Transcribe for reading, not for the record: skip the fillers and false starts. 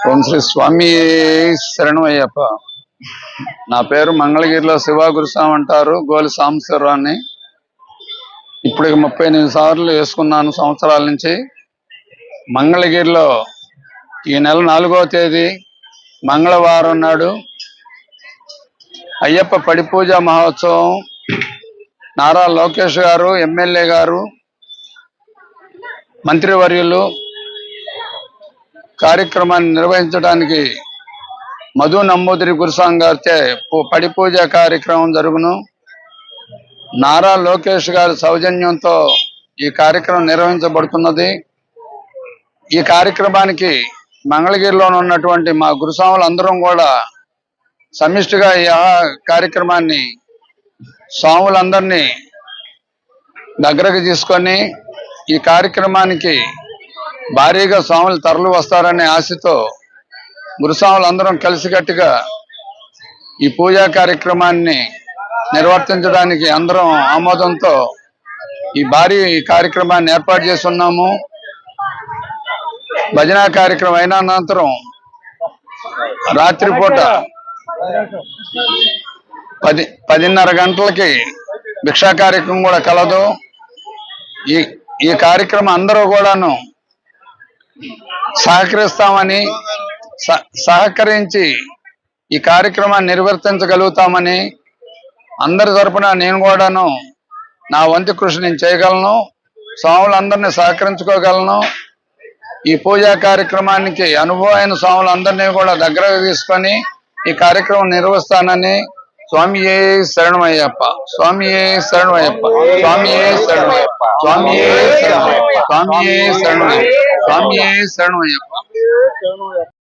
ఓం శ్రీ స్వామి శరణమయ్యప్ప. నా పేరు మంగళగిరిలో శివ గురుస్వామి అంటారు. గోలి సాంబశివరావుని. ఇప్పటికి 38 సార్లు వేసుకున్నాను సంవత్సరాల నుంచి. మంగళగిరిలో ఈ నెల 4వ తేదీ మంగళవారం నాడు అయ్యప్ప పడి పూజ మహోత్సవం నారా లోకేష్ గారు, ఎమ్మెల్యే గారు, మంత్రివర్యులు కార్యక్రమాన్ని నిర్వహించడానికి మధు నమ్మూదిరి గురుస్వామి గారిచే పడి పూజ కార్యక్రమం జరుగును. నారా లోకేష్ గారి సౌజన్యంతో ఈ కార్యక్రమం నిర్వహించబడుతున్నది. ఈ కార్యక్రమానికి మంగళగిరిలో ఉన్నటువంటి మా గురుస్వాములు అందరం కూడా సమిష్టిగా ఈ కార్యక్రమాన్ని స్వాములందరినీ దగ్గరకు తీసుకొని ఈ కార్యక్రమానికి భారీగా స్వాములు తరలి వస్తారనే ఆశతో గురుస్వాములు అందరం కలిసికట్టుగా ఈ పూజా కార్యక్రమాన్ని నిర్వర్తించడానికి అందరం ఆమోదంతో ఈ భారీ కార్యక్రమాన్ని ఏర్పాటు చేసి ఉన్నాము. భజన కార్యక్రమం అయిన అనంతరం రాత్రిపూట 10:30 గంటలకి భిక్షా కార్యక్రమం కూడా కలదు. ఈ కార్యక్రమం అందరూ కూడాను సహకరిస్తామని, సహకరించి ఈ కార్యక్రమాన్ని నిర్వర్తించగలుగుతామని, అందరి తరపున నేను కూడాను నా వంతు కృషి నేను చేయగలను, స్వాములందరినీ సహకరించుకోగలను. ఈ పూజా కార్యక్రమానికి అనుభవమైన స్వాములందరినీ కూడా దగ్గరకు తీసుకొని ఈ కార్యక్రమం నిర్వహిస్తానని. స్వామియే శరణమయ్యప్ప, స్వామియే శరణమయ్యప్ప, స్వామియే శరణమయ్యప్ప, స్వామియే శరణమయ్యప్ప, స్వామియే శరణమయ్యప్ప, స్వామియే శరణమయ్యప్ప.